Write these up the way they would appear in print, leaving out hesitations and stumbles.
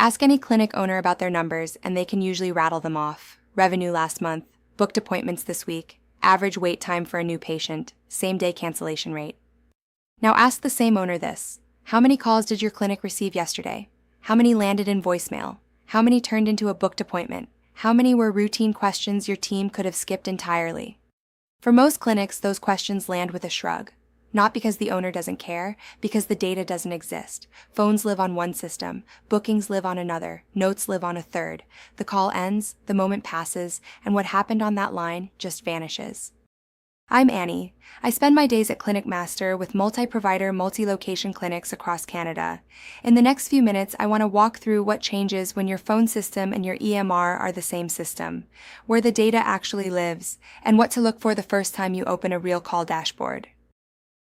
Ask any clinic owner about their numbers, and they can usually rattle them off. Revenue last month, booked appointments this week, average wait time for a new patient, same-day cancellation rate. Now ask the same owner this. How many calls did your clinic receive yesterday? How many landed in voicemail? How many turned into a booked appointment? How many were routine questions your team could have skipped entirely? For most clinics, those questions land with a shrug. Not because the owner doesn't care, because the data doesn't exist. Phones live on one system, bookings live on another, notes live on a third. The call ends, the moment passes, and what happened on that line just vanishes. I'm Annie. I spend my days at Clinicmaster with multi-provider, multi-location clinics across Canada. In the next few minutes, I want to walk through what changes when your phone system and your EMR are the same system, where the data actually lives, and what to look for the first time you open a real call dashboard.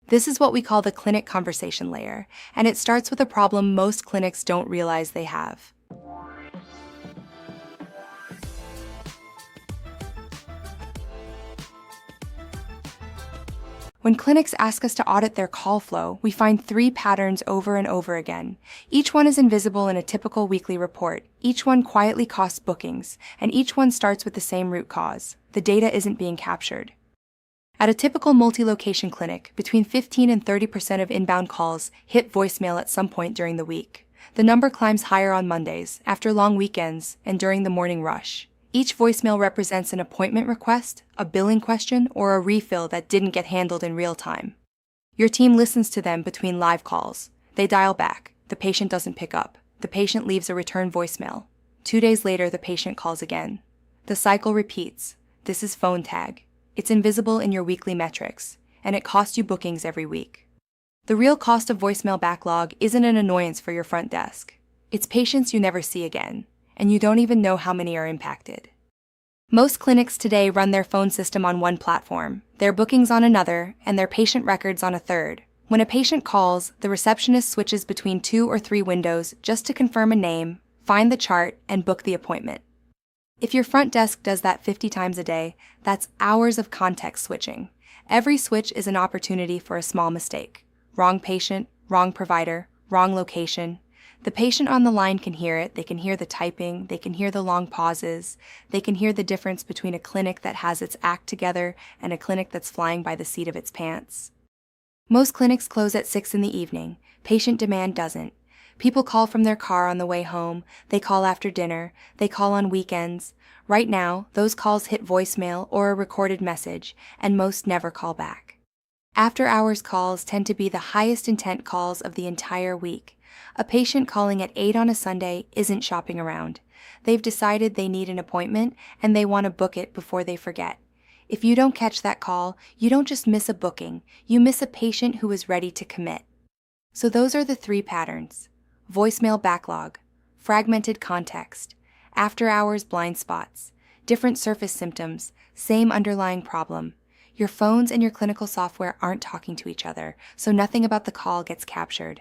This is what we call the clinic conversation layer, and it starts with a problem most clinics don't realize they have. When clinics ask us to audit their call flow, we find three patterns over and over again. Each one is invisible in a typical weekly report. Each one quietly costs bookings, and each one starts with the same root cause. The data isn't being captured. At a typical multi-location clinic, between 15 and 30% of inbound calls hit voicemail at some point during the week. The number climbs higher on Mondays, after long weekends, and during the morning rush. Each voicemail represents an appointment request, a billing question, or a refill that didn't get handled in real time. Your team listens to them between live calls. They dial back. The patient doesn't pick up. The patient leaves a return voicemail. 2 days later, the patient calls again. The cycle repeats. This is phone tag. It's invisible in your weekly metrics, and it costs you bookings every week. The real cost of voicemail backlog isn't an annoyance for your front desk. It's patients you never see again, and you don't even know how many are impacted. Most clinics today run their phone system on one platform, their bookings on another, and their patient records on a third. When a patient calls, the receptionist switches between 2 or 3 windows just to confirm a name, find the chart, and book the appointment. If your front desk does that 50 times a day, that's hours of context switching. Every switch is an opportunity for a small mistake. Wrong patient, wrong provider, wrong location. The patient on the line can hear it, they can hear the typing, they can hear the long pauses, they can hear the difference between a clinic that has its act together and a clinic that's flying by the seat of its pants. Most clinics close at 6 in the evening. Patient demand doesn't. People call from their car on the way home, they call after dinner, they call on weekends. Right now, those calls hit voicemail or a recorded message, and most never call back. After-hours calls tend to be the highest intent calls of the entire week. A patient calling at 8 on a Sunday isn't shopping around. They've decided they need an appointment, and they want to book it before they forget. If you don't catch that call, you don't just miss a booking, you miss a patient who is ready to commit. So those are the 3 patterns. Voicemail backlog, fragmented context, after-hours blind spots, different surface symptoms, same underlying problem. Your phones and your clinical software aren't talking to each other, so nothing about the call gets captured.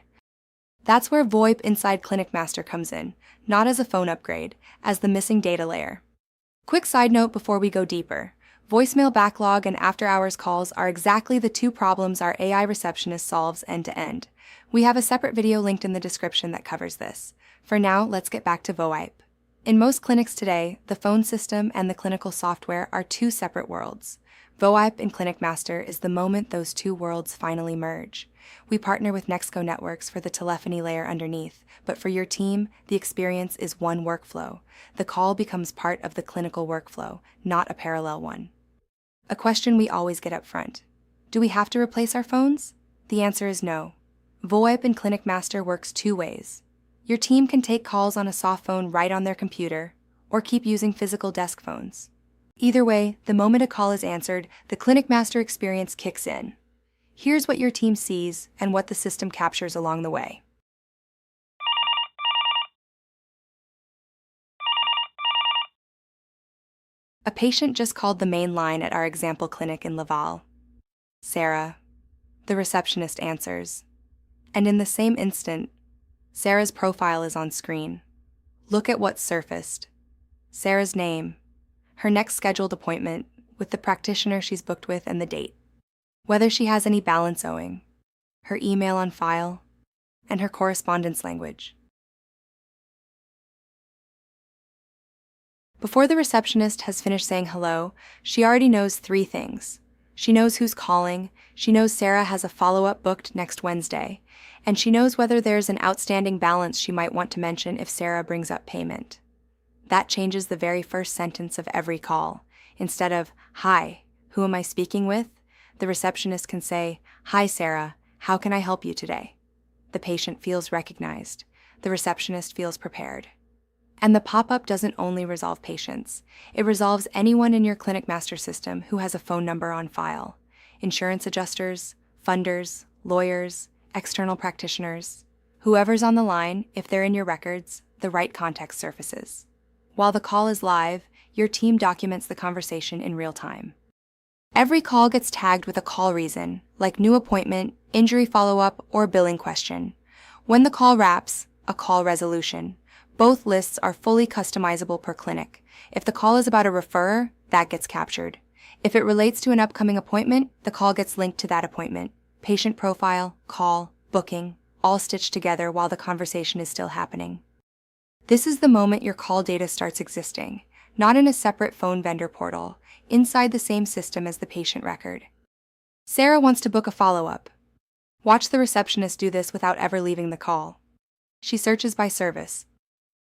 That's where VOIP inside Clinicmaster comes in, not as a phone upgrade, as the missing data layer. Quick side note before we go deeper. Voicemail backlog and after-hours calls are exactly the 2 problems our AI receptionist solves end-to-end. We have a separate video linked in the description that covers this. For now, let's get back to VOIP. In most clinics today, the phone system and the clinical software are 2 separate worlds. VOIP in Clinicmaster is the moment those 2 worlds finally merge. We partner with Nexco Networks for the telephony layer underneath, but for your team, the experience is one workflow. The call becomes part of the clinical workflow, not a parallel one. A question we always get up front. Do we have to replace our phones? The answer is no. VOIP in Clinicmaster works 2 ways. Your team can take calls on a soft phone right on their computer, or keep using physical desk phones. Either way, the moment a call is answered, the Clinicmaster experience kicks in. Here's what your team sees and what the system captures along the way. A patient just called the main line at our example clinic in Laval. Sarah. The receptionist answers. And in the same instant, Sarah's profile is on screen. Look at what's surfaced. Sarah's name, her next scheduled appointment with the practitioner she's booked with, and the date. Whether she has any balance owing, her email on file, and her correspondence language. Before the receptionist has finished saying hello, she already knows 3 things. She knows who's calling, she knows Sarah has a follow-up booked next Wednesday, and she knows whether there's an outstanding balance she might want to mention if Sarah brings up payment. That changes the very first sentence of every call. Instead of, "Hi, who am I speaking with?" the receptionist can say, "Hi Sarah, how can I help you today?" The patient feels recognized. The receptionist feels prepared. And the pop-up doesn't only resolve patients. It resolves anyone in your Clinicmaster system who has a phone number on file. Insurance adjusters, funders, lawyers, external practitioners. Whoever's on the line, if they're in your records, the right context surfaces. While the call is live, your team documents the conversation in real time. Every call gets tagged with a call reason, like new appointment, injury follow-up, or billing question. When the call wraps, a call resolution. Both lists are fully customizable per clinic. If the call is about a referrer, that gets captured. If it relates to an upcoming appointment, the call gets linked to that appointment. Patient profile, call, booking, all stitched together while the conversation is still happening. This is the moment your call data starts existing, not in a separate phone vendor portal, inside the same system as the patient record. Sarah wants to book a follow-up. Watch the receptionist do this without ever leaving the call. She searches by service,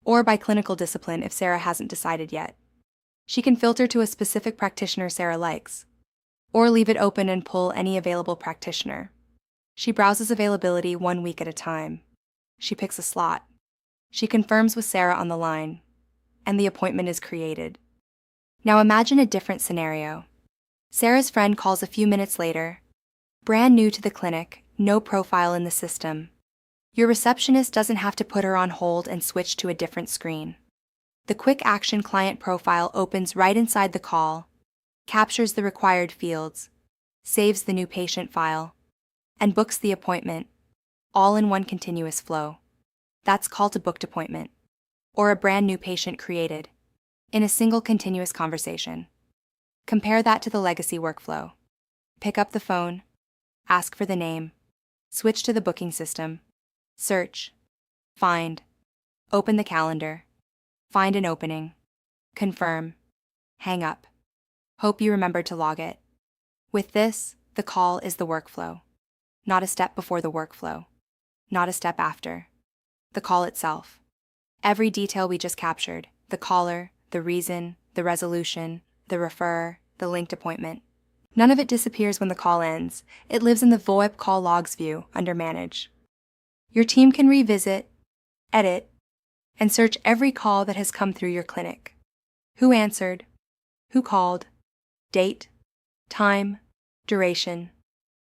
or by clinical discipline if Sarah hasn't decided yet. She can filter to a specific practitioner Sarah likes, or leave it open and pull any available practitioner. She browses availability 1 week at a time. She picks a slot. She confirms with Sarah on the line, and the appointment is created. Now imagine a different scenario. Sarah's friend calls a few minutes later, brand new to the clinic, no profile in the system. Your receptionist doesn't have to put her on hold and switch to a different screen. The quick action client profile opens right inside the call, captures the required fields, saves the new patient file, and books the appointment, all in one continuous flow. That's called a booked appointment, or a brand new patient created, in a single continuous conversation. Compare that to the legacy workflow. Pick up the phone, ask for the name, switch to the booking system, search, find, open the calendar, find an opening, confirm, hang up. Hope you remembered to log it. With this, the call is the workflow. Not a step before the workflow. Not a step after. The call itself. Every detail we just captured, the caller, the reason, the resolution, the referrer, the linked appointment. None of it disappears when the call ends. It lives in the VOIP call logs view under Manage. Your team can revisit, edit, and search every call that has come through your clinic. Who answered, who called, date, time, duration,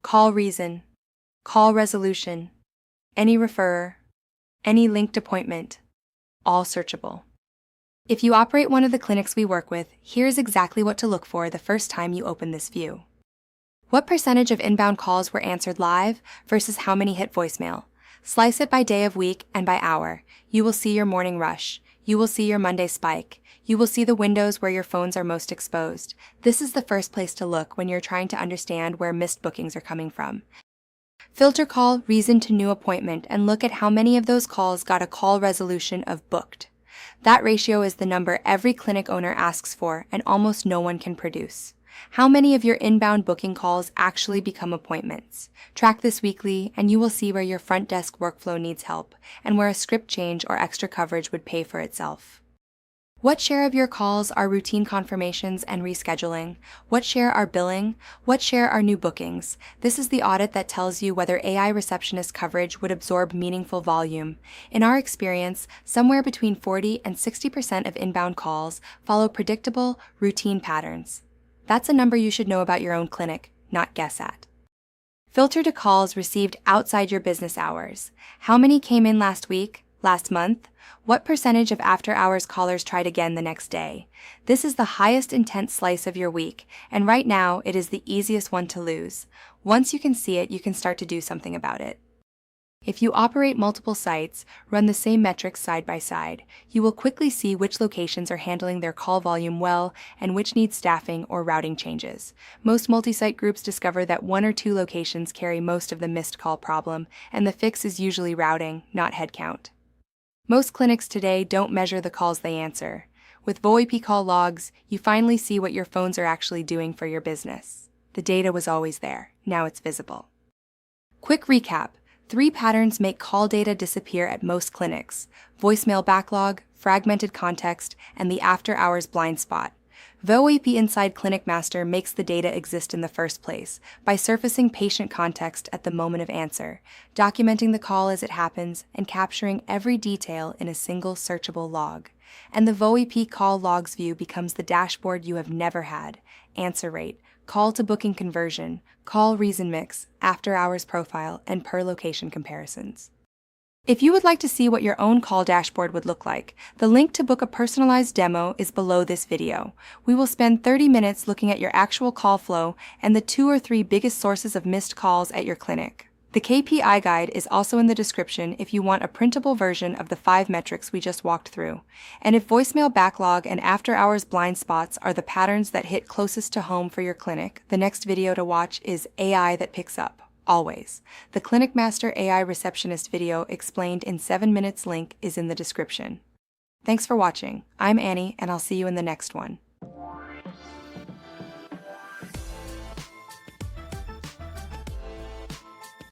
call reason, call resolution, any referrer, any linked appointment, all searchable. If you operate one of the clinics we work with, here's exactly what to look for the first time you open this view. What percentage of inbound calls were answered live versus how many hit voicemail? Slice it by day of week and by hour. You will see your morning rush. You will see your Monday spike. You will see the windows where your phones are most exposed. This is the first place to look when you're trying to understand where missed bookings are coming from. Filter call reason to new appointment and look at how many of those calls got a call resolution of booked. That ratio is the number every clinic owner asks for and almost no one can produce. How many of your inbound booking calls actually become appointments? Track this weekly and you will see where your front desk workflow needs help and where a script change or extra coverage would pay for itself. What share of your calls are routine confirmations and rescheduling? What share are billing? What share are new bookings? This is the audit that tells you whether AI receptionist coverage would absorb meaningful volume. In our experience, somewhere between 40 and 60% of inbound calls follow predictable, routine patterns. That's a number you should know about your own clinic, not guess at. Filter to calls received outside your business hours. How many came in last week? Last month? What percentage of after-hours callers tried again the next day? This is the highest intent slice of your week, and right now it is the easiest one to lose. Once you can see it, you can start to do something about it. If you operate multiple sites, run the same metrics side by side, you will quickly see which locations are handling their call volume well and which need staffing or routing changes. Most multi-site groups discover that 1 or 2 locations carry most of the missed call problem, and the fix is usually routing, not headcount. Most clinics today don't measure the calls they answer. With VOIP call logs, you finally see what your phones are actually doing for your business. The data was always there. Now it's visible. Quick recap. 3 patterns make call data disappear at most clinics: voicemail backlog, fragmented context, and the after-hours blind spot. VOIP inside Clinicmaster makes the data exist in the first place by surfacing patient context at the moment of answer, documenting the call as it happens, and capturing every detail in a single searchable log. And the VOIP call logs view becomes the dashboard you have never had: answer rate, call to booking conversion, call reason mix, after-hours profile, and per-location comparisons. If you would like to see what your own call dashboard would look like, the link to book a personalized demo is below this video. We will spend 30 minutes looking at your actual call flow and the 2 or 3 biggest sources of missed calls at your clinic. The KPI guide is also in the description if you want a printable version of the 5 metrics we just walked through. And if voicemail backlog and after-hours blind spots are the patterns that hit closest to home for your clinic, the next video to watch is AI that picks up. Always. The Clinicmaster AI Receptionist video explained in 7 minutes link is in the description. Thanks for watching. I'm Annie, and I'll see you in the next one.